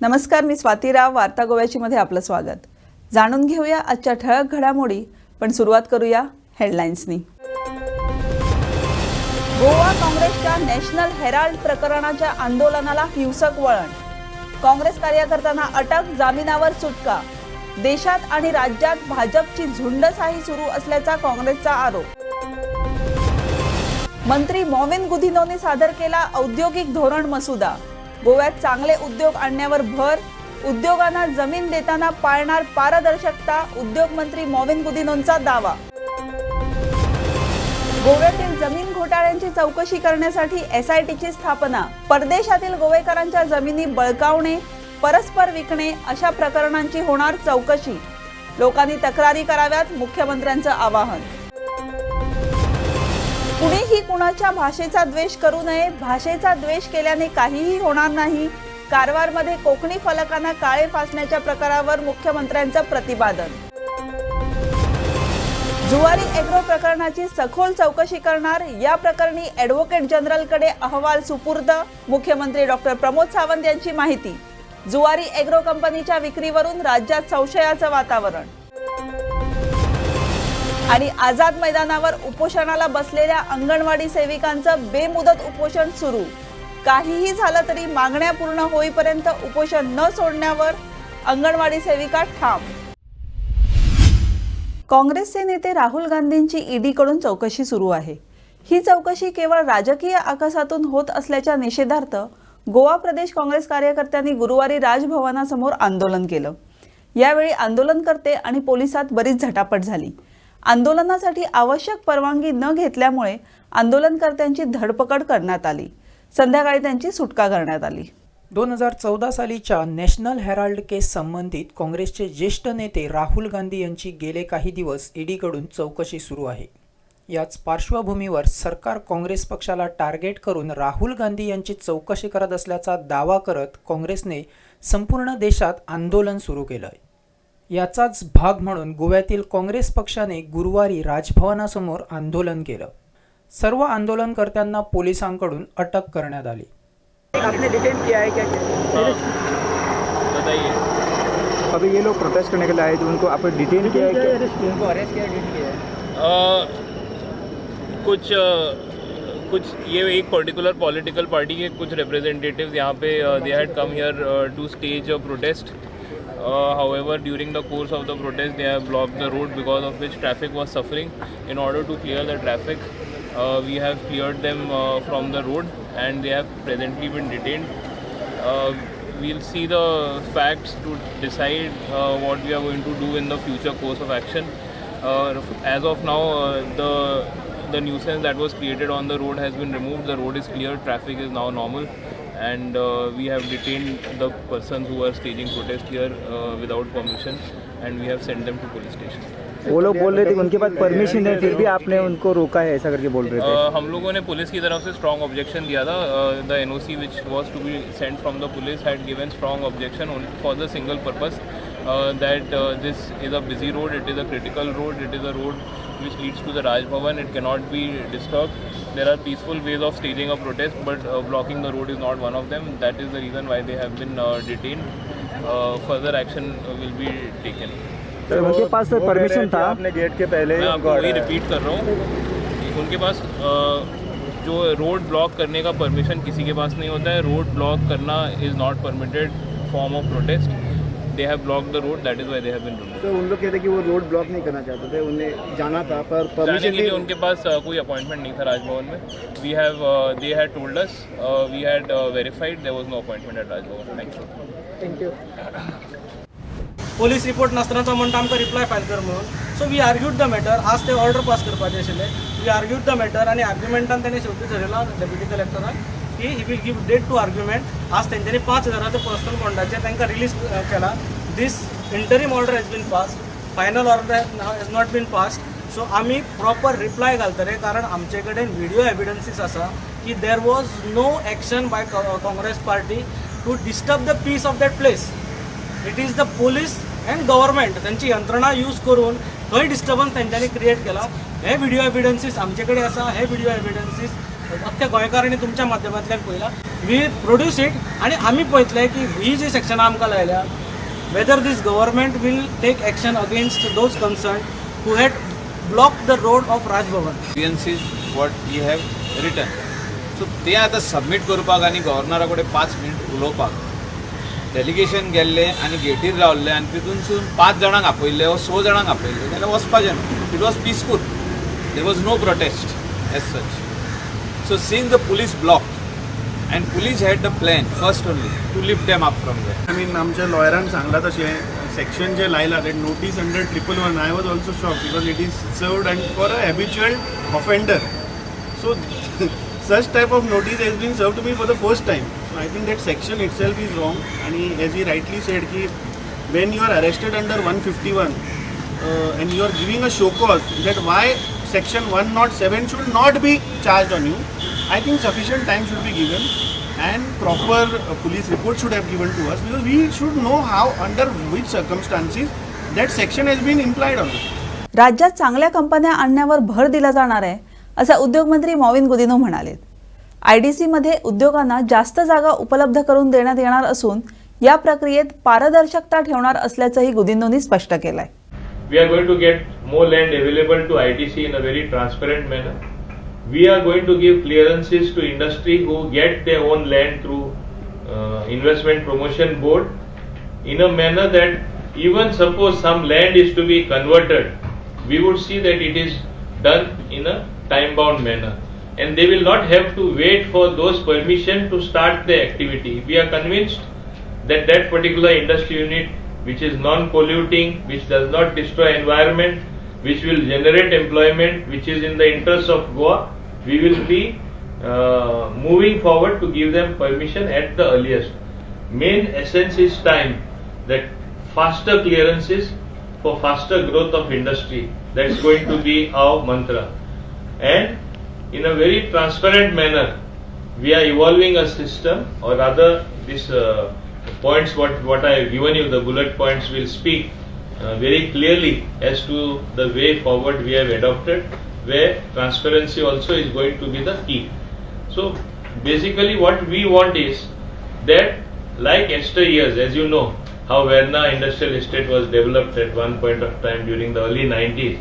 नमस्कार, मी स्वाती राव. वार्ता गोव्याची मध्ये आपलं स्वागत. जाणून घेऊया आजच्या ठळक घडामोडी, पण सुरुवात करूया हेडलाईन्सनी. गोवा काँग्रेसच्या नॅशनल हेराल्ड प्रकरणाच्या आंदोलनाला हिंसक वळण. काँग्रेस कार्यकर्त्यांना अटक, जामिनावर सुटका. देशात आणि राज्यात भाजपची झुंडशाही सुरू असल्याचा काँग्रेसचा आरोप. मंत्री मॉविन गुदिनोने सादर केला औद्योगिक धोरण मसुदा. गोव्यात चांगले उद्योग आणण्यावर भर. उद्योगांना जमीन देताना पाळणार पारदर्शकता, उद्योग मंत्री मॉविन गुदिनोंचा दावा. गोव्यातील जमीन घोटाळ्यांची चौकशी करण्यासाठी SITची स्थापना. परदेशातील गोवेकरांच्या जमिनी बळकावणे, परस्पर विकणे अशा प्रकरणांची होणार चौकशी. लोकांनी तक्रारी कराव्यात, मुख्यमंत्र्यांचं आवाहन. कुणीही कुणाच्या भाषेचा द्वेष करू नये. भाषेचा द्वेष केल्याने काहीही होणार नाही. कारवारमध्ये कोकणी फलकांना काळे फासण्याच्या प्रकारावर मुख्यमंत्र्यांचं प्रतिपादन. जुवारी एग्रो प्रकरणाची सखोल चौकशी करणार. या प्रकरणी ॲडव्होकेट जनरलकडे अहवाल सुपूर्द. मुख्यमंत्री डॉक्टर प्रमोद सावंत यांची माहिती. जुवारी एग्रो कंपनीच्या विक्रीवरून राज्यात संशयाचं वातावरण. आणि आझाद मैदानावर उपोषणाला बसलेल्या अंगणवाडी सेविकांचं बेमुदत उपोषण सुरू. काहीही झालं तरी मागण्या पूर्ण होईपर्यंत उपोषण न सोडण्यावर अंगणवाडी सेविका ठाम. काँग्रेसचे नेते राहुल गांधींची ईडीकडून चौकशी सुरू आहे. ही चौकशी केवळ राजकीय आकाशातून होत असल्याच्या निषेधार्थ गोवा प्रदेश काँग्रेस कार्यकर्त्यांनी गुरुवारी राजभवनासमोर आंदोलन केलं. यावेळी आंदोलनकर्ते आणि पोलिसात बरीच झटापट झाली. आंदोलनासाठी आवश्यक परवानगी न घेतल्यामुळे आंदोलनकर्त्यांची धरपकड करण्यात आली. संध्याकाळी त्यांची सुटका करण्यात आली. 2014 सालीच्या नॅशनल हेराल्ड केस संबंधित काँग्रेसचे ज्येष्ठ नेते राहुल गांधी यांची गेले काही दिवस ईडीकडून चौकशी सुरू आहे. याच पार्श्वभूमीवर सरकार काँग्रेस पक्षाला टार्गेट करून राहुल गांधी यांची चौकशी करत असल्याचा दावा करत काँग्रेसने संपूर्ण देशात आंदोलन सुरू केलं आहे. याचाच भाग म्हणून गोव्यातील काँग्रेस पक्षाने गुरुवारी राजभवनासमोर आंदोलन केलं. सर्व आंदोलनकर्त्यांना पोलिसांकडून अटक करण्यात आली. आपने डिटेन किया है क्या? बताइए. अभी ये लोग प्रोटेस्ट करने के लिए आए थे, उनको आपने डिटेन किया है क्या? उनको अरेस्ट किया, डिटेन किया है? कुछ ये एक पर्टिकुलर पॉलिटिकल पार्टी के कुछ रिप्रेजेंटेटिव्स यहाँ पे they had come here to stage a protest. However, during the course of the protest, they have blocked the road, because of which traffic was suffering. In order to clear the traffic, we have cleared them from the road, and they have presently been detained. We'll see the facts to decide what we are going to do in the future course of action. As of now, the nuisance that was created on the road has been removed. The road is clear, traffic is now normal. And we have detained the persons who are staging protest here without permission, and we have sent them to police station. वो लोग बोल रहे थे उनके pass permission है, फिर भी आपने उनको रोका है, ऐसा करके बोल रहे थे. हम लोगों ने पुलिस की तरफ से स्ट्रॉन्ग ऑब्जेक्शन दिया था. The NOC which was to be sent from the police had given strong objection only for the single purpose that this is a busy road, it is a critical road, it is a road which leads to the Raj Bhavan. It cannot be disturbed. There are peaceful ways of staging a protest, but blocking the road is not one of them. That is the reason why they have been detained. Further action will be taken. तो उनके pass permission था आपने gate के पहले? मैं आपको वही repeat कर रहा हूँ. उनके पास जो रोड ब्लॉक करने का परमिशन किसी के पास नहीं होता है. रोड ब्लॉक करना is not permitted form of prostate. They have blocked the road, that is why they have been removed. तो उन लोग कहते कि वो रोड ब्लॉक नहीं करना चाहते थे, उन्हें जाना था, पर जाने के लिए उनके पास कोई अपॉइंटमेंट नहीं था राजभवन में. We have they had told us, we had verified there was no appointment at Rajbhavan. Thank you. Police report नासतना तो म्हणटा आमकां रिप्लाय फायल कर म्हणून. So we argued the matter. आज ते ऑर्डर पास करपाचें आशिल्लें. वी आर्ग्यूड द मॅटर आनी आर्ग्युमेंटान ताणें शेवटी ठरयलां डेप्युटी कलेक्टरान की he will give date to argument. आज तेंच्यांनी 5,000 पर्सनल बॉन्डाचेर तांकां रिलीज केला. This interim order has been passed. Final order has not been passed. So आमी प्रॉपर रिप्लाय घालतले, कारण आमचे कडेन व्हिडिओ एविडन्सीस आसा की there was no action by Congress party to disturb the peace of that place. It is the police and government त्यांची यंत्रणा use करून खंय डिस्टर्बन्स तेंच्यांनी क्रिएट केला. हे व्हिडिओ एविडन्सीस आमचे कडेन आसा. हे व्हिडिओ एविडन्सीस अख्ख्या गोंयकारांनी तुमच्या माध्यमांतल्यान पळयला. वी प्रोड्यूस इट आणि आम्ही पळयतले की ही जी सेक्शनां आमकां लायल्या whether this government will take action against those concerned who had blocked the road of Raj Bhavan. is what we have written. So ते आता सबमीट करपाक आनी गव्हर्नरा कडेन 5 मिनट उलोवपाक डेलिगेशन गेल्ले आनी गेटीर रावल्ले आनी तितूनसून 5 जाणांक आपयल्ले वा 6 जाणांक आपयल्ले जाल्यार वचपाचें न्हू. It was peaceful. There was no protest as such. So since the police block and police had the plan first only to lift them up from there. I mean, आमच्या लॉयरान सांगला तशें सेक्शन जे लायला that notice under 111 I was also shock because it is served and for a habitual offender. So such type of notice has been served to me for the first time. So I think that section itself is wrong. And as he rightly said, ki when you are arrested under 151 and you are giving a show cause that why section 107 should not be charged on you, I think sufficient time should be given and proper police report should have given to us because we should know how under which circumstances that section has been implied on us. राज्यात चांगल्या कंपन्या आणण्यावर भर दिला जाणार आहे असं उद्योगमंत्री मॉविन गुदिनो म्हणाले. आयडीसीमध्ये उद्योगांना जास्त जागा उपलब्ध करून देण्यात येणार असून या प्रक्रियेत पारदर्शकता ठेवणार असल्याचंही गुदिनोंनी स्पष्ट केलंय. We are going to get more land available to ITC in a very transparent manner. We are going to give clearances to industry who get their own land through investment promotion board in a manner that even suppose some land is to be converted, we would see that it is done in a time bound manner and they will not have to wait for those permission to start the activity. We are convinced that that particular industry unit which is non-polluting, which does not destroy environment, which will generate employment, which is in the interest of Goa, we will be moving forward to give them permission at the earliest. Main essence is time, that faster clearances for faster growth of industry. That's going to be our mantra. And in a very transparent manner, we are evolving a system, or rather this points what I have given you, the bullet points will speak very clearly as to the way forward we have adopted, where transparency also is going to be the key. So basically what we want is that, like yesteryears, as you know how Verna industrial estate was developed at one point of time during the early 90s,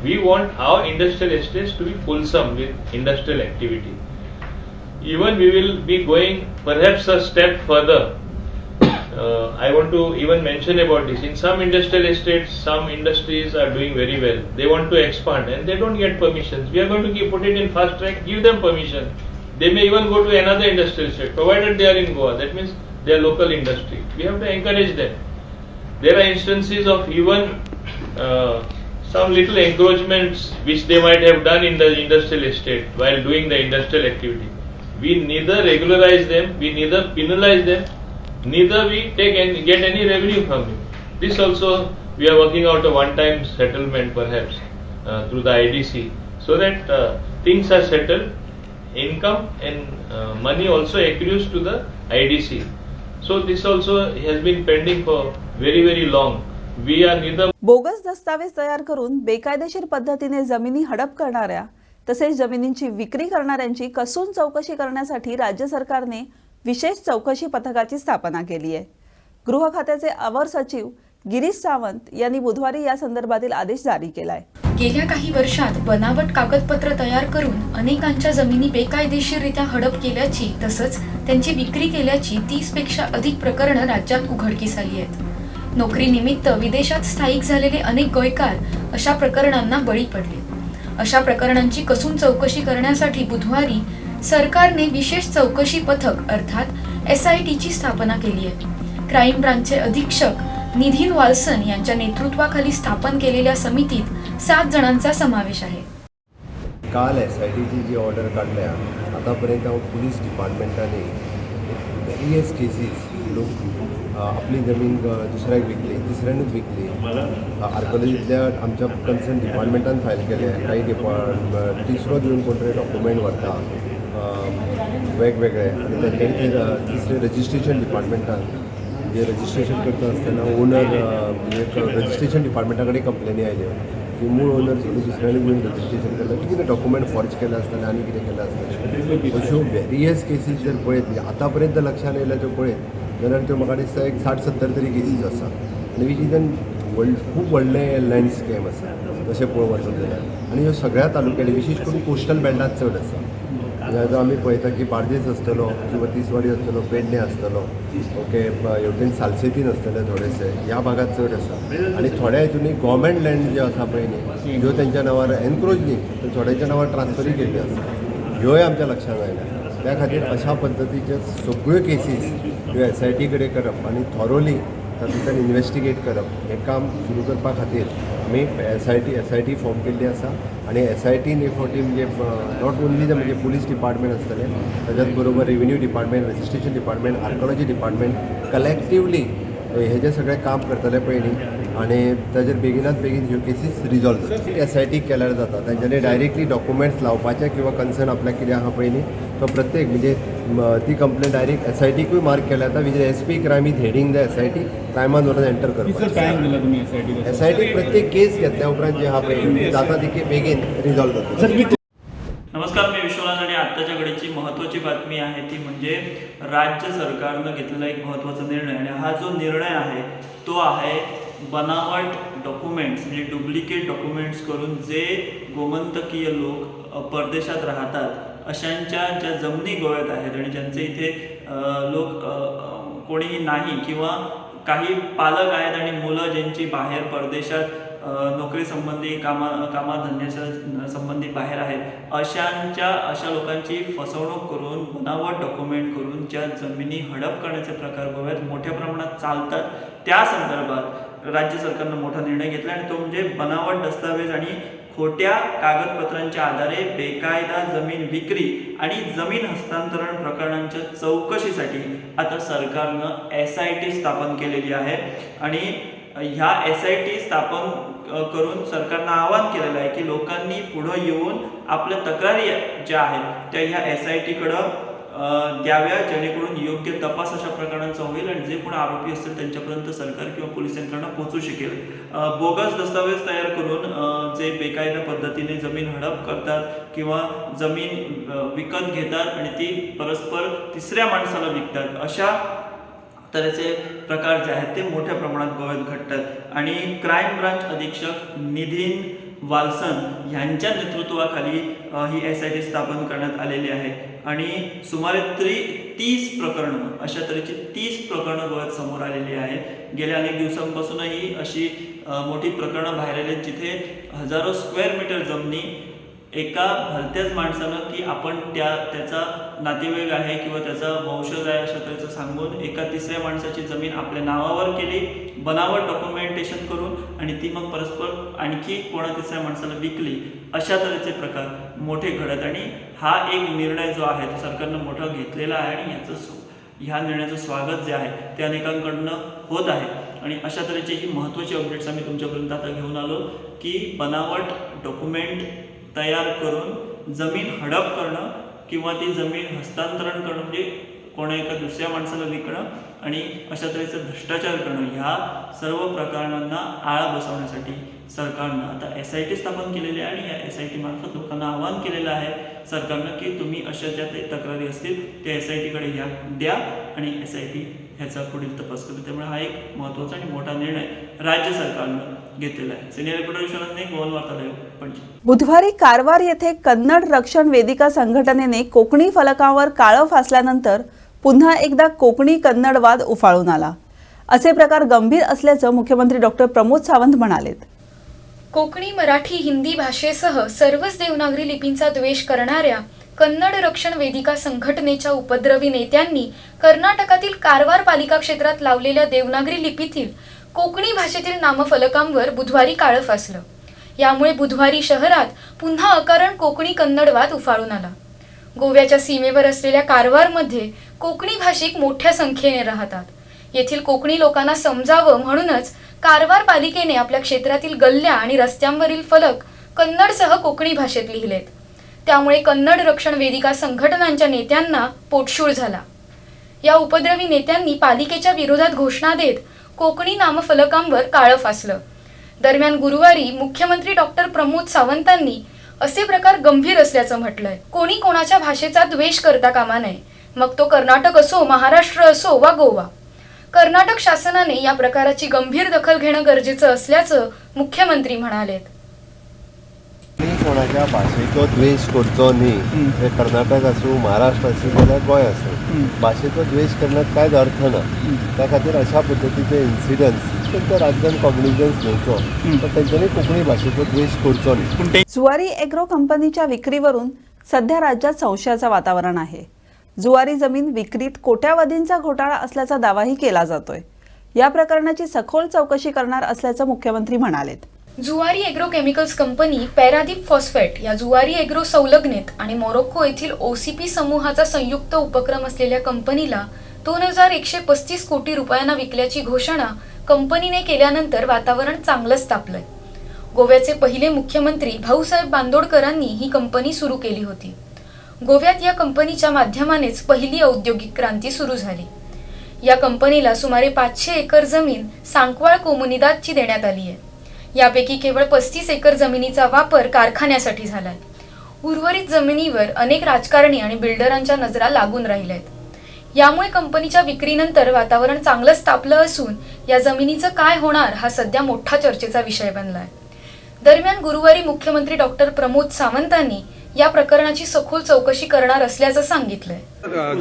we want our industrial estates to be fulsome with industrial activity. Even we will be going perhaps a step further. I want to even mention about this. In some industrial estates, some industries are doing very well. They want to expand and they don't get permissions. We are going to put it in fast track, give them permission. They may even go to another industrial estate, provided they are in Goa. That means they are local industry. We have to encourage them. There are instances of even some little encroachments which they might have done in the industrial estate while doing the industrial activity. We neither regularize them, we neither penalize them, neither we get any revenue from it. This also we are working out a one-time settlement perhaps through the IDC, so that things are settled, income and money also accrues to the IDC. So this also has been pending for very long. We are neither bogus दस्तावेज तयार करून बेकायदेशीर पद्धतीने जमिनी हडप करणाऱ्या तसेच जमिनींची विक्री करणाऱ्यांची कसून चौकशी करण्यासाठी राज्य सरकारने विशेष चौकशी पथकाची स्थापना केली आहे. गृह खात्याचे अवर सचिव गिरीश सावंत यांनी बुधवारी या संदर्भातील आदेश जारी केलाय. गेल्या काही वर्षात बनावट कागदपत्र तयार करून अनेकांच्या जमिनी बेकायदेशीररित्या हडप केल्याची तसंच त्यांची विक्री केल्याची 30 पेक्षा अधिक प्रकरणं राज्यात उघडकीस आली आहेत. नोकरीनिमित्त विदेशात स्थायिक झालेले अनेक गोयकार अशा प्रकरणांना बळी पडले. अशा प्रकरणांची कसून चौकशी करण्यासाठी बुधवारी सरकारने विशेष चौकशी पथक अर्थात SITची स्थापना केली आहे. क्राईम ब्रांचचे अधीक्षक निधीन वाल्सन यांच्या नेतृत्वाखाली स्थापन केलेल्या समितीत 7 जणांचा समावेश आहे. काल SITची जी ऑर्डर काढल्या आतापर्यंत पुलीस डिपार्टमेंटाने वेरियस केसीस लोक आपली जमीन दुसऱ्याक विकली, तिसऱ्यानूच विकली. आर्कोलॉजीतल्या आमच्या कन्सर्न डिपार्टमेंटान फायल केले. काही तिसरो घेऊन कोणतरी डॉक्युमेंट व्हरता वेगवेगळे आणि तांच्यानी तिसरे रजिस्ट्रेशन डिपार्टमेंटान जे रजिस्ट्रेशन करता आसतना ओनर रजिस्ट्रेशन डिपार्टमेंटा कडेन कंप्लेनी आयल्यो की मूळ ओनर सोडून दुसऱ्याने घेऊन रजिस्ट्रेशन केलं की कितें डॉक्युमेंट फॉर्ज केलं आसतलें आनी कितें केलं आसतलें अश्यो वेरियस केसीस जर पळयत म्हणजे आतां पर्यंत लक्षांत येयल्या त्यो पळयत जाल्यार त्यो म्हाका दिसता एक 60-70 तरी केसीस आसा आनी विच इज एन खूब व्हडलें लँड स्कॅम आसा तशें पळोवंक वचत जाल्यार आनी ह्यो सगळ्या तालुक्यांनी विशेश करून कोस्टल बेल्टांत चड आसा जर आमी पळयता की बार्देस आसतलो किंवा तिसवाडी आसतलो पेडणे आसतलो ओके हेवटेन सालसेतीन आसतले थोडेशे ह्या भागात चड आसा आनी थोड्या हितूनी गव्हर्मेंट लँड ज्यो आसा पळय न्ही ज्यो तेंच्या नांवार एनक्रोच न्ही तर थोड्यांच्या नांवार ट्रान्सफरी केल्ली आसा ह्योय आमच्या लक्षांत आयल्या त्या खातीर अशा पद्दतीच्यो सगळ्यो केसीस ह्यो SIT कडेन करप आनी थॉरोली तातूंतल्यान इन्वेस्टिगेट करप हें काम सुरू करपा खातीर आमी SIT फॉर्म केल्ली आसा आनी SIT हे फावटी म्हणजे नॉट ओन्ली म्हणजे पुलीस डिपार्टमेंट आसतलें ताच्याच बरोबर revenue department registration department archaeology department collectively हे जे सगळें काम करतले पळय न्ही आनी ताजेर बेगिनात बेगीन ह्यो केसीस रिजॉल्व जाता SIT केल्यार जाता तांच्यानी डायरेक्टली डॉक्युमेंट्स लावपाचे किंवा कन्सर्न आपल्याक कितें आहा पळय न्ही तो प्रत्येक म्हणजे ती कंप्लेंट डायरेक्ट SITकूय मार्क केल्या जाता which SP crime is heading the SIT क्रायमान व्हरून एंटर करपाक SIT प्रत्येक केस घेतल्या उपरांत जे आहा पळय जाता तितके बेगीन रिजॉल्व जाता. नमस्कार, मी विश्वनाथ आणि आत्ताच्या घडीची महत्त्वाची बातमी आहे ती म्हणजे राज्य सरकारनं घेतलेला एक महत्त्वाचा निर्णय आणि हा जो निर्णय आहे तो आहे बनावट डॉक्युमेंट्स म्हणजे डुप्लिकेट डॉक्युमेंट्स करून जे गोमंतकीय लोक परदेशात राहतात अशांच्या ज्या जमिनी गोव्यात आहेत आणि ज्यांचे इथे लोक कोणीही नाही किंवा काही पालक आहेत आणि मुलं ज्यांची बाहेर परदेशात नोकरी संबंधी कामाधंद्याच्या संबंधी बाहेर आहेत अशा लोकांची फसवणूक करून बनावट डॉक्युमेंट करून ज्या जमिनी हडप करण्याचे प्रकार गोव्यात मोठ्या प्रमाणात चालतात त्या संदर्भात राज्य सरकारनं मोठा निर्णय घेतला आणि तो म्हणजे बनावट दस्तावेज आणि खोट्या कागदपत्रांच्या आधारे बेकायदा जमीन विक्री आणि जमीन हस्तांतरण प्रकरणांच्या चौकशीसाठी आता सरकारनं SIT स्थापन केलेली आहे आणि ह्या SIT स्थापन करून सरकारनं आवाहन केलेलं आहे की लोकांनी पुढं येऊन आपल्या तक्रारी ज्या आहेत त्या ह्या SITकडं द्याव्या जेणेकरून योग्य तपास अशा प्रकरणांचा होईल आणि जे कोण आरोपी असतील त्यांच्यापर्यंत सरकार किंवा पोलीस यंत्रणा पोहोचू शकेल. बोगस दस्तावेज तयार करून जे बेकायदा पद्धतीने जमीन हडप करतात किंवा जमीन विकत घेतात आणि ती परस्पर तिसऱ्या माणसाला विकतात अशा तऱ्हेचे प्रकार जे आहेत ते मोठ्या प्रमाणात गोव्यात घडतात आणि क्राईम ब्रांच अधीक्षक निधीन वाल्सन यांच्या नेतृत्वाखाली ही SIT स्थापन करण्यात आलेली आहे आणि सुमारे 30 प्रकरणं अशा तऱ्हेची 30 प्रकरणं गोव्यात समोर आलेली आहेत. गेल्या अनेक दिवसांपासूनही अशी मोठी प्रकरणं बाहेर आली जिथे हजारो स्क्वेअर मीटर जमिनी एका भलत्याच माणसानं की आपण त्याचा नातेवाईक आहे किंवा त्याचा वंशज आहे अशा तऱ्हेचं सांगून एका तिसऱ्या माणसाची जमीन आपल्या नावावर केली बनावट डॉक्युमेंटेशन करून आणि ती मग परस्पर आणखी कोणा तिसऱ्या माणसाला विकली अशा तऱ्हेचे प्रकार मोठे घडत आणि हा एक निर्णय जो आहे तो सरकारनं मोठा घेतलेला आहे आणि ह्या निर्णयाचं स्वागत जे आहे ते अनेकांकडनं होत आहे आणि अशा तऱ्हेची ही महत्त्वाची अपडेट्स आम्ही तुमच्यापर्यंत आता घेऊन आलो की बनावट डॉक्युमेंट तयार करून जमीन हडप करणं किंवा ती जमीन हस्तांतरण करणं म्हणजे कोणा एका दुसऱ्या माणसाला विकणं आणि अशा तऱ्हेचं भ्रष्टाचार करणं ह्या सर्व प्रकरणांना आळा बसवण्यासाठी सरकारनं आता SIT स्थापन केलेली आहे आणि या SIT मार्फत लोकांना आवाहन केलेलं आहे सरकारनं की तुम्ही अशा ज्या तक्रारी असतील त्या SITकडे ह्या द्या आणि SIT ह्याचा पुढील तपास करू. त्यामुळे हा एक महत्त्वाचा आणि मोठा निर्णय राज्य सरकारनं घेतलेला आहे. सिनियर रिपोर्टर विश्वनाथने गोवन वार्ता लाईव्ह पणजी. बुधवारी कारवार येथे कन्नड रक्षण वेदिका संघटनेने कोकणी फलकावर काळं फासल्यानंतर पुन्हा एकदा कोकणी कन्नड वाद उफाळून आला. असे प्रकार गंभीर असल्याचं मुख्यमंत्री डॉक्टर प्रमोद सावंत म्हणालेत. कोकणी, मराठी, हिंदी भाषेसह सर्वच देवनागरी लिपींचा द्वेष करणाऱ्या कन्नड रक्षण वेदिका संघटनेच्या उपद्रवी नेत्यांनी कर्नाटकातील कारवार पालिका क्षेत्रात लावलेल्या देवनागरी लिपीतील कोकणी भाषेतील नामफलकांवर बुधवारी काळं फासलं. यामुळे बुधवारी शहरात पुन्हा अकारण कोकणी कन्नड वाद उफाळून आला. गोव्याच्या सीमेवर असलेल्या कारवारमध्ये कोकणी भाषिक मोठ्या संख्येने राहतात. येथील कोकणी लोकांना समजावं म्हणूनच कारवार पालिकेने आपल्या क्षेत्रातील गल्ल्या आणि रस्त्यांवरील फलक कन्नडसह कोकणी भाषेत लिहिलेत. त्यामुळे कन्नड रक्षण वेदिका संघटनांच्या नेत्यांना पोटशूळ झाला. या उपद्रवी नेत्यांनी पालिकेच्या विरोधात घोषणा देत कोकणी नामफलकांवर काळं फासलं. दरम्यान गुरुवारी मुख्यमंत्री डॉक्टर प्रमोद सावंतांनी असे प्रकार गंभीर असल्याचं म्हटलंय. कोणी कोणाच्या भाषेचा द्वेष करता कामा नये, मग तो कर्नाटक असो, महाराष्ट्र असो वा गोवा. कर्नाटक शासनाने या प्रकाराची गंभीर दखल घेणं गरजेचं असल्याचं मुख्यमंत्री म्हणालेत. कोणाच्या भाशेचो द्वेष करचो न्ही. हे कर्नाटक आसूं, महाराष्ट्र आसूं जाल्यार गोंय आसूं, भाशेचो द्वेष करण्यात कांयच अर्थ ना. त्या खातीर अशा पद्दतीचे इन्सिडन्स तांच्या राज्यान कॉग्निजन्स घेवचो, पण तांच्यांनी कोंकणी भाशेचो द्वेष करचो न्ही. जुवारी एग्रो कंपनीच्या विक्रीवरून सध्या राज्यात संशयाचं वातावरण आहे. जुवारी जमीन विक्रीत कोट्यावधींचा घोटाळा असल्याचा दावाही केला जातोय. या प्रकरणाची सखोल चौकशी करणार असल्याचं मुख्यमंत्री म्हणालेत. Zuari agro chemicals company, Paradeep phosphate या जुवारी एग्रो संलग्नित आणि मोरोक्को येथील OCP समूहाचा संयुक्त उपक्रम असलेल्या कंपनीला 2135 कोटी रुपयांना विकल्याची घोषणा कंपनीने केल्यानंतर वातावरण चांगलंच तापलंय. गोव्याचे पहिले मुख्यमंत्री भाऊसाहेब बांदोडकरांनी ही कंपनी सुरू केली होती. गोव्यात या कंपनीच्या माध्यमानेच पहिली औद्योगिक क्रांती सुरू झाली. या कंपनीला सुमारे 500 एकर जमीन सांकवाळ कोमुनिदादची देण्यात आली आहे. यापैकी केवळ 35 एकर जमिनीचा वापर कारखान्यासाठी झालाय. उर्वरित जमिनीवर अनेक राजकारणी आणि बिल्डरांच्या नजरा लागून राहिल्या आहेत. यामुळे कंपनीच्या विक्रीनंतर वातावरण चांगलंच तापलं असून या जमिनीचं काय होणार हा सध्या मोठा चर्चेचा विषय बनलाय. दरम्यान गुरुवारी मुख्यमंत्री डॉक्टर प्रमोद सावंतांनी या प्रकरणाची सखोल चौकशी करणार असल्याचं सांगितलंय.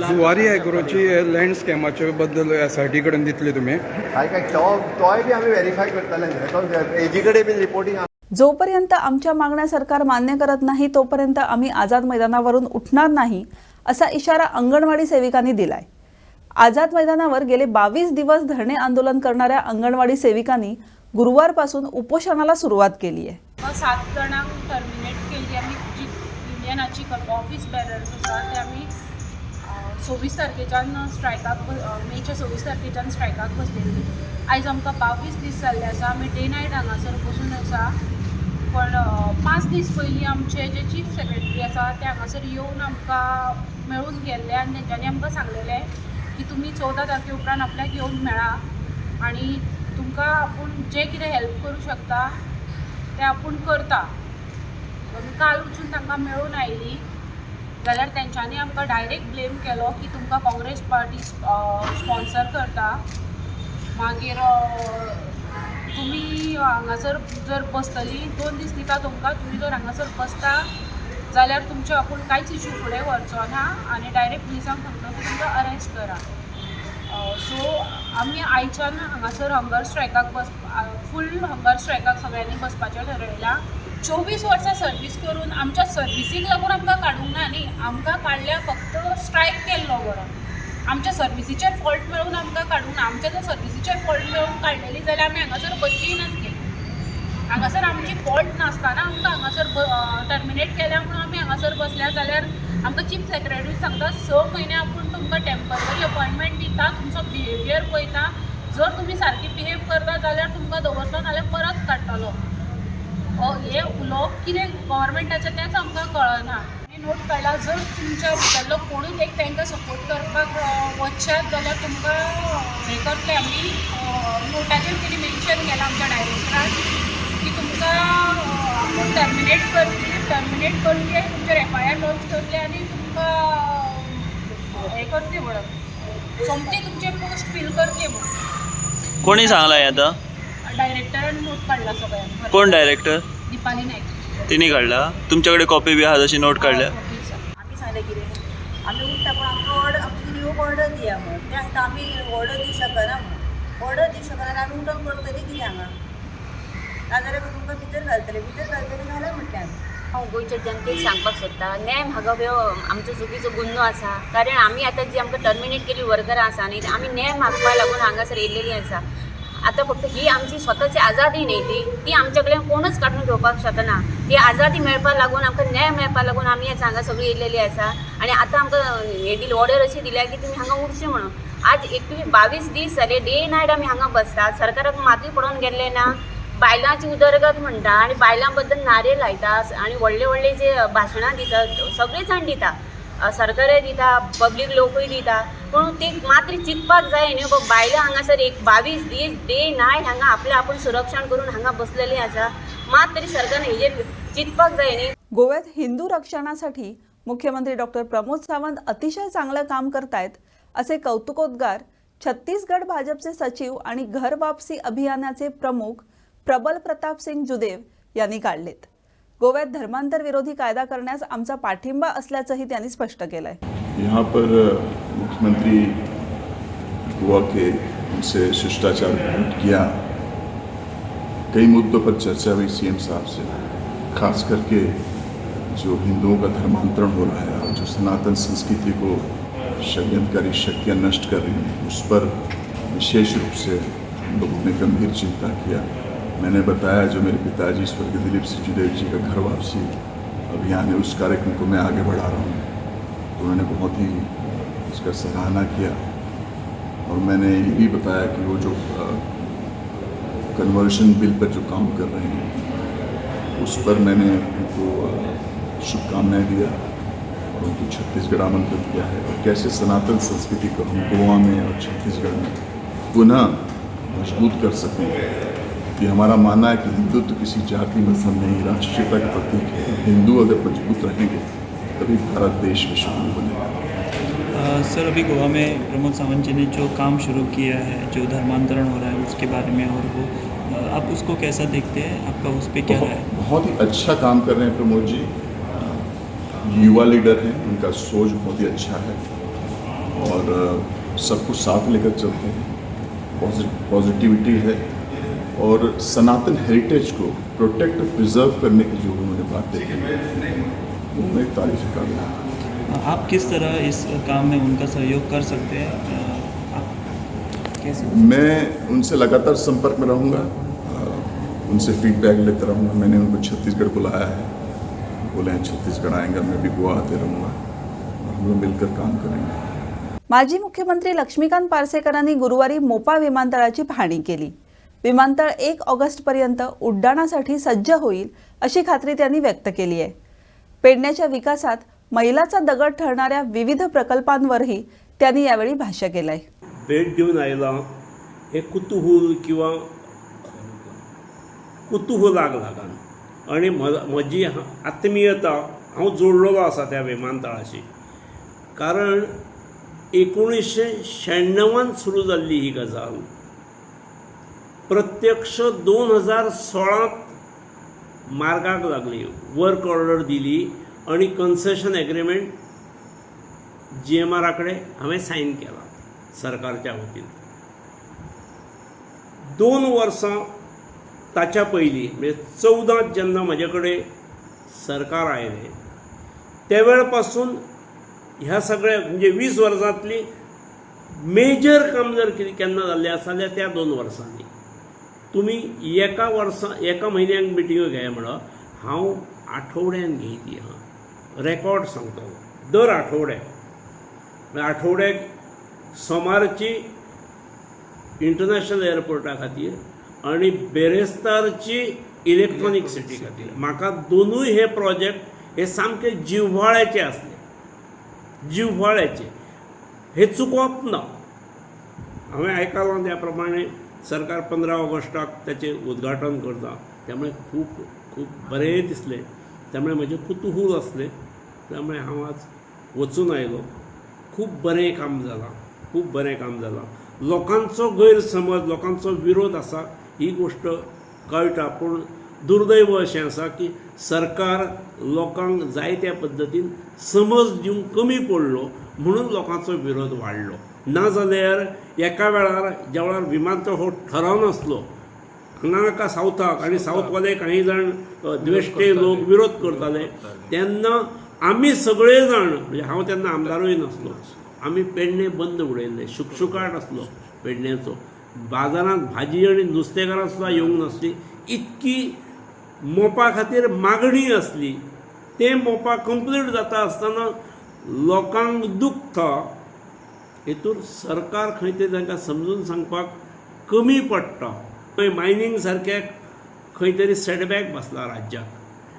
जुवारी एग्रोची लँड स्कॅमाच्या बद्दल SIT कडेन दितले तुम्ही? तोय बी आमी व्हेरीफाय करतले. एजी कडेन बी रिपोर्टिंग. जोपर्यंत आमच्या मागण्या सरकार मान्य करत नाही तोपर्यंत आम्ही आझाद मैदानावरून उठणार नाही असा इशारा अंगणवाडी सेविकांनी दिलाय. आझाद मैदानावर गेले 22 दिवस धरणे आंदोलन करणाऱ्या अंगणवाडी सेविकांनी गुरुवारपासून उपोषणाला सुरुवात केली आहे. 7 जणांक टर्मिनेट केली. आम्ही जी युनियनाची ऑफिस बेरर्स आसा ते आमी 26 तारखेच्यान स्ट्रायकाक, मेच्या 26 तारखेच्यान स्ट्रायकाक बसलेली. आयज आमकां 22 दीस जाल्ले आसा. आमी डे नायट हांगासर बसून आसा. पण 5 दीस पयलीं आमचे जे चीफ सेक्रेटरी आसा ते हांगासर येवन आमकां मेळून गेल्ले आनी तेंच्यांनी आमकां सांगलेलें की तुमी 14 तारखे उपरांत आपल्याक येवन मेळा आनी तुमकां आपूण जें कितें हेल्प करूं शकता तें आपूण करता. आमी काल वचून तांकां मेळून आयलीं जाल्यार तेंच्यांनी आमकां डायरेक्ट ब्लेम केलो की तुमकां काँग्रेस पार्टी स्पॉन्सर करता. मागीर तुमी हांगासर जर बसतली 2 दीस दिता तुमकां. तुमी जर हांगासर बसता जाल्यार तुमचे आपूण कांयच इशू फुडें व्हरचो ना आनी डायरेक्ट पुलिसांक सांगता की तुमकां अरेस्ट करा. सो आमी आयच्यान हांगासर हंगर स्ट्रायकाक फूल हंगर स्ट्रायकाक सगळ्यांनी बसपाचें ठरयलां. 24 वर्सां सर्वीस करून आमच्या सर्विसीक लागून आमकां काडूंक ना न्ही. आमकां काडल्या फक्त स्ट्रायक केल्लो बरो. आमच्या सर्विसीचेर फॉल्ट मेळून आमकां काडूंक ना. आमच्या जर सर्विसीचेर फॉल्ट मेळून काडलेली जाल्यार आमी हांगासर बसचीय नासली. हांगासर आमची फॉल्ट नासतना आमकां हांगासर टर्मिनेट केल्या म्हणून आमी हांगासर बसल्या जाल्यार आमकां चीफ सेक्रेटरी सांगता 6 म्हयने आपूण तुमकां टेम्पररी अपॉयंटमेंट दिता, तुमचो बिहेवियर पळयता. जर तुमी सारकी बिहेव करता जाल्यार तुमकां दवरता नाल्यार परत काडटलो. हे उलोवप कितें गव्हर्मेंटाचें तेंच आमकां कळना. नोट काडला जर तुमच्या भितरलो कोणूच एक तांकां सपोर्ट करपाक वचशात जाल्यार तुमकां हें करतले. आमी नोटाचेर कितें मेन्शन केलां आमच्या डायरेक्टरान की तुमकां टर्मिनेट करतले, तुमचेर FIR लॉन्च करतले आनी तुमकां हें करतले म्हणून सोमते तुमचे पोस्ट फील करतले म्हणून. कोणी सांगला हें आतां? डायरेक्टरान नोट काडला सगळ्यांक. कोण डायरेक्टर? दिपाली नायक. तिने काढला. तुमच्याकडे कॉपी बी आहा तशी नोट काढल्या? आम्ही सांगलें कितें आमी उठता पण आमकां ऑर्डर आमची न्यू ऑर्डर दिया म्हणून. तें सांगता आमी ऑर्डर दिवंक शकना म्हणून. ऑर्डर दिवंक शकना आमी उठोन करतली कितें हांगा? नाजाल्यार तुमकां भितर घालतले घाला म्हटलें आमी. हांव गोंयच्या जनतेक सांगपाक सोदता नेम हांगा ह्यो आमचो चुकीचो गुन्हो आसा. कारण आमी आतां जी आमकां टर्मिनेट केल्ली वर्करां आसा न्ही आमी नेम हाकपाक लागून हांगासर येयलेली आसा. आतां फक्त ही आमची स्वताची आजादी न्ही ती आमच्या कडल्यान कोणूच काडून घेवपाक शकना. ती आजादी मेळपाक लागून आमकां न्याय मेळपाक लागून आमी हांगा सगळीं येयलेली आसा. आनी आतां आमकां हे दिली ऑर्डर अशी दिल्या की तुमी हांगा उरचें म्हणून. आज 22 दीस जाले डे नायट आमी हांगा बसतात. सरकाराक मातूय पडोवन गेल्ले ना. बायलांची उदरगत म्हणटा आनी बायलां बद्दल नारे लायता आनी व्हडले व्हडले जे भाशणां दितात सगळे जाण दिता. सरकारूय दिता, पब्लीक लोकूय दिता. पूण ती मात्र चिंतपाक जाय न्ही बायलां हांगासर एक 22 दीस डे नायट हांगा आपलें आपूण संरक्षण करून हांगा बसलेलीं आसा. मात तरी सरकारान हेजेर चिंतपाक जाय न्ही. गोव्यात हिंदू रक्षणासाठी मुख्यमंत्री डॉक्टर प्रमोद सावंत अतिशय चांगलं काम करतायत असे कौतुकोद्गार छत्तीसगड भाजपचे सचिव आणि घर वापसी अभियानाचे प्रमुख प्रबल प्रताप सिंग जुदेव यांनी काढलेत. गोव्यात धर्मांतर विरोधी कायदा करण्यास आमचा पाठिंबा असल्याचंही त्यांनी स्पष्ट केलंय. यहाँ पर मुख्यमंत्री गोवा के उनसे शिष्टाचार भेंट किया. कई मुद्दों पर चर्चा हुई सीएम साहब से, खास करके जो हिंदुओं का धर्मांतरण हो रहा है और जो सनातन संस्कृति को षड्यंत्रकारी शक्तियाँ नष्ट कर रही हैं, उस पर विशेष रूप से हम लोगों ने गंभीर चिंता किया. मैंने बताया जो मेरे पिताजी स्वर्गीय दिलीप सिंह जुदेव जी का घर वापसी अभियान है, उस कार्यक्रम को मैं आगे बढ़ा रहा हूँ. तो उन्होंने बहुत ही उसका सराहना किया. और मैंने ये भी बताया कि वो जो कन्वर्शन बिल पर जो काम कर रहे हैं, उस पर मैंने उनको शुभकामनाएं दिया और उनको छत्तीसगढ़ आमंत्रित किया है. और कैसे सनातन संस्कृति को हम गोवा में और छत्तीसगढ़ में पुनः मजबूत कर सकें. ये हमारा मानना है कि हिंदुत्व तो किसी जाति मजहब नहीं, राष्ट्रीयता का प्रतीक है. हिंदू अगर मजबूत रहेंगे तभी भारत देश विश्व गुरु बनेगा. सर, अभी गोवा में प्रमोद सावंत जी ने जो काम शुरू किया है, जो धर्मांतरण हो रहा है उसके बारे में, और वो आप उसको कैसा देखते हैं, आपका उस पर क्या है? बहुत ही अच्छा काम कर रहे हैं प्रमोद जी. युवा लीडर हैं, उनका सोच बहुत ही अच्छा है और सबको साथ लेकर चलते हैं. पॉजिटिविटी है और सनातन हेरिटेज को प्रोटेक्ट और प्रिजर्व करने की जो उन्होंने बातें की, वो मैं तारीफ काबिल है. आप किस तरह इस काम में उनका सहयोग कर सकते हैं? आप कैसे? मैं उनसे लगातार संपर्क में रहूँगा, उनसे फीडबैक लेते रहूँगा. मैंने उनको छत्तीसगढ़ बुलाया है, बोले हैं छत्तीसगढ़ आएंगे, मैं भी गोवा आते रहूँगा, हम लोग मिलकर काम करेंगे. माजी मुख्यमंत्री लक्ष्मीकांत पार्सेकरांनी गुरुवारी मोपा विमानतळाची पाहणी केली. विमानतळ 1 ऑगस्टपर्यंत उड्डाणासाठी सज्ज होईल अशी खात्री त्यांनी व्यक्त केली आहे. पेडण्याच्या विकासात मैलाचा दगड ठरणाऱ्या विविध प्रकल्पांवरही त्यांनी यावेळी भाष्य केलंय. भेट देऊन आयला हे कुतूहल किंवा कुतूहलाक लागून आणि म्हजी आत्मीयता हांव जोडलेलो आसा त्या विमानतळाशी. कारण 1996 सुरू जाल्ली ही गजाल प्रत्यक्ष 2016 मार्गाक लागली. वर्क ऑर्डर दिली आणि कन्सेशन एग्रीमेंट GMR कडेन हांवें सायन केला सरकारच्या वतीन. 2 वर्सां ताच्या पयलीं म्हणजे 14 जेन्ना म्हजे कडेन सरकार आयलें त्या वेळ पासून ह्या सगळ्या म्हणजे 20 वर्सांतली मेजर काम जर कितें केन्ना जाल्लें आसा जाल्यार त्या 2 वर्सांनी. तुमी एका म्हयन्याक मिटिंगो घेया म्हणून हांव आठवड्यान घेयती. रेकॉर्ड सांगता दर आठवड्याक सोमारची इंटरनॅशनल एअरपोर्टा खातीर आणि बेरेस्तारची इलेक्ट्रॉनीक सिटी खातीर. म्हाका दोनूय हे प्रोजेक्ट हे सामके जिव्हाळ्याचे आसले, जिव्हाळ्याचे. हे चुकोवप ना. हांवें आयकलां त्या प्रमाणे सरकार 15 ऑगस्टाक त्याचें उद्घाटन करता. त्यामुळे खूब बरें दिसलें. त्यामुळे म्हजें कुतूहल आसलें. त्यामुळे हांव आज वचून आयलो. खूब बरें काम जालां. लोकांचो गैरसमज, लोकांचो विरोध आसा ही गोश्ट कळटा. पूण दुर्दैव अशें आसा की सरकार लोकांक जाय त्या पद्दतीन समज दिवंक कमी पडलो म्हणून लोकांचो विरोध वाडलो. नाजाल्यार एका वेळार ज्या वेळार विमानतळ हो ठराव नासलो, हांगा सावथाक आनी सावथवाले काही जाण द्वेश्टे लोक विरोध करताले, तेन्ना आमी सगळे जाण म्हणजे हांव तेन्ना आमदारूय नासलो, आमी पेडणे बंद उडयल्ले. शुकशुकाट आसलो पेडण्याचो. बाजारांत भाजी आनी नुस्तेकारां सुद्दां येवंक नासली. इतकी मोपा खातीर मागणी आसली. ते मोपा कंप्लीट जाता आसतना लोकांक दुखता. हेतून सरकार खंय तरी तांकां समजून सांगपाक कमी पडटा. मायनींग सारक्या खंय तरी सेटबॅक बसला राज्याक,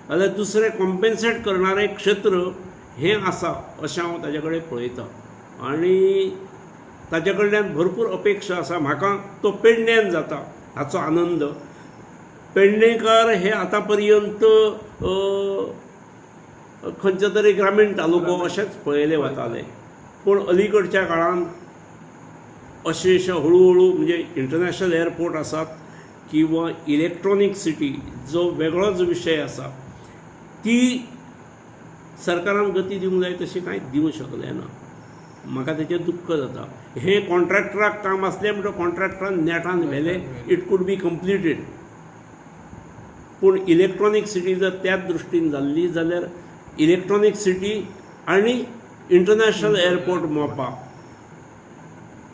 जाल्यार दुसरें कॉम्पेन्सेट करणारें क्षेत्र हें आसा अशें हांव ताजे कडेन पळयतां. आनी ताचे कडल्यान भरपूर अपेक्षा आसा. म्हाका तो पेडण्यान जाता हाचो आनंद. पेडणेकार हे आतां पर्यंत खंयचो तरी ग्रामीण तालुको अशेंच पळयले वताले, पूण अलीकडच्या काळांत अशें हळू म्हणजे इंटरनॅशनल एअरपोर्ट आसात किंवा इलेक्ट्रॉनीक सिटी जो वेगळोच विशय आसा, ती सरकारान गती दिवंक जाय तशी कांयच दिवंक शकले ना. म्हाका तेचेर दुख्ख जाता. हे कॉन्ट्रॅक्टराक काम आसलें म्हणटकीर कॉन्ट्रॅक्टरान नेटान व्हेलें, इट कूड बी कंप्लिटेड. पूण इलेक्ट्रॉनीक सिटी जर त्याच दृश्टीन जाल्ली जाल्यार इलेक्ट्रॉनीक सिटी आनी इंटरनॅशनल एअरपोर्ट मोपा,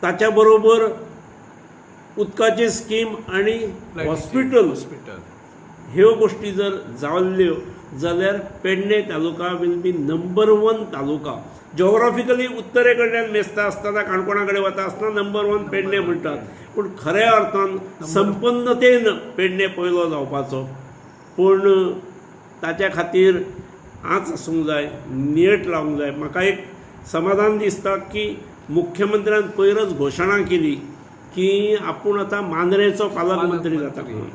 ताच्या बरोबर उदकाची स्कीम आनी हॉस्पिटल ह्यो गोश्टी जर जाल्ल्यो जाल्यार पेडणे तालुका will be number 1 taluka. Geographically उत्तरे कडल्यान मेस्ता आसतना काणकोणा कडेन वता आसतना नंबर 1 पेडणे म्हणटात, पूण खऱ्या अर्थान संपन्नतेन पेडणे पयलो जावपाचो. पूण ताच्या खातीर आंच आसूंक जाय, नेट लावंक जाय. म्हाका एक समाधान दिसता की मुख्यमंत्र्यान पयरच घोशणा केली की आपूण आतां मांद्रेचो पालकमंत्री जाता म्हणून.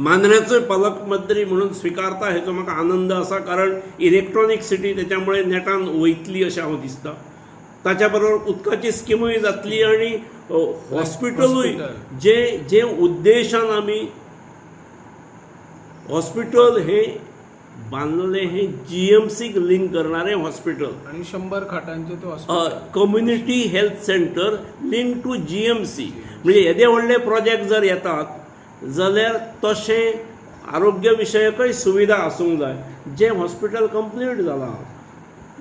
मांद्रेचो पालकमंत्री म्हणून स्विकारता हेचो म्हाका आनंद आसा, कारण इलेक्ट्रॉनीक सिटी त्याच्यामुळे नेटान वयतली अशें हांव दिसता. ताच्या बरोबर उदकाची स्किमूय जातली आनी हॉस्पिटलूय जे उद्देशान आमी हॉस्पिटल हे बांदलें, हे GMCक लिंक करणारे हॉस्पिटल आणि 100 खाटांचे तो community health centre link to GMC. म्हणजे येदे व्हडले प्रोजेक्ट जर येतात जाल्यार तशे आरोग्य विशयकय सुविधा आसूंक जाय. जे हॉस्पिटल कंप्लीट जालां,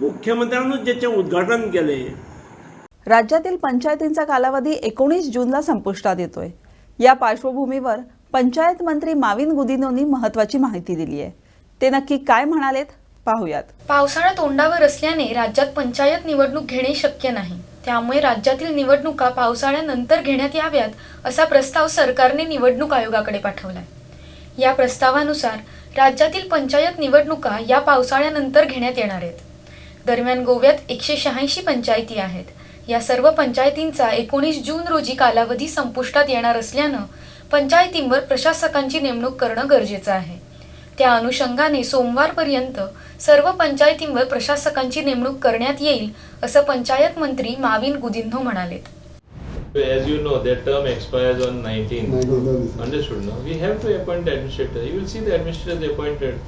मुख्यमंत्र्यानूच जेचें उद्घाटन केलें. राज्यातील पंचायतींचा कालावधी 19 जूनला संपुष्टात येतोय. या पार्श्वभूमीवर पंचायत मंत्री माविन गुदिन्होंनी महत्त्वाची माहिती दिली आहे. ते नक्की काय म्हणालेत पाहूयात. पावसाळा तोंडावर असल्याने राज्यात पंचायत निवडणूक घेणे शक्य नाही. त्यामुळे राज्यातील निवडणुका पावसाळ्यानंतर घेण्यात याव्यात असा प्रस्ताव सरकारने निवडणूक आयोगाकडे पाठवलाय. या प्रस्तावानुसार राज्यातील पंचायत निवडणुका या पावसाळ्यानंतर घेण्यात येणार आहेत. दरम्यान गोव्यात 186 पंचायती आहेत. या सर्व पंचायतींचा 19 जून रोजी कालावधी संपुष्टात येणार असल्यानं पंचायतींवर प्रशासकांची नेमणूक करणं गरजेचं आहे. त्या अनुषंगाने सोमवारपर्यंत सर्व पंचायतींवर प्रशासकांची नेमणूक करण्यात येईल असं पंचायत मंत्री माविन गुदिन्हो म्हणाले. As you know, their term expires on 19th. Understood? No, we have to appoint administrator. You will see the administrator appointed.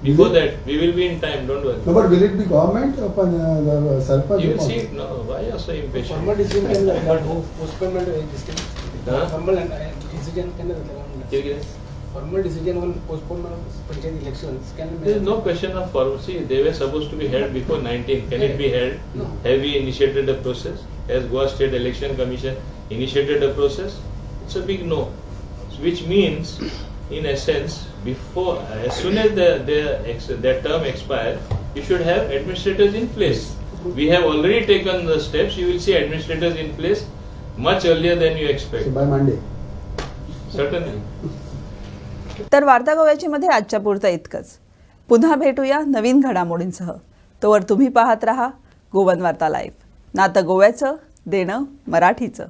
Before that, we will be in time. Don't worry. No, but will it be government upon the Sarpaj? You will see it. No, why are you so impatient? Formal decision postponement formal decision formal decision on postponement of panchayat elections can be. There is no question of formal. See, they were supposed to be held before 19th. Can it be held? No. Have we initiated the process? Has Goa State Election Commission initiated the process? It's a big no. Which means, in essence, before, as soon as their term expires, you should have administrators in place. We have already taken the steps. You will see administrators in place much earlier than you expect. So by Monday. Certainly. तर वार्ता गोव्याची मध्ये आजच्या पुरतं इतकंच. पुन्हा भेटूया नवीन घडामोडींसह. तोवर तुम्ही पाहत रहा गोवन वार्ता लाईव्ह. नातं गोव्याचं, देणं मराठीचं.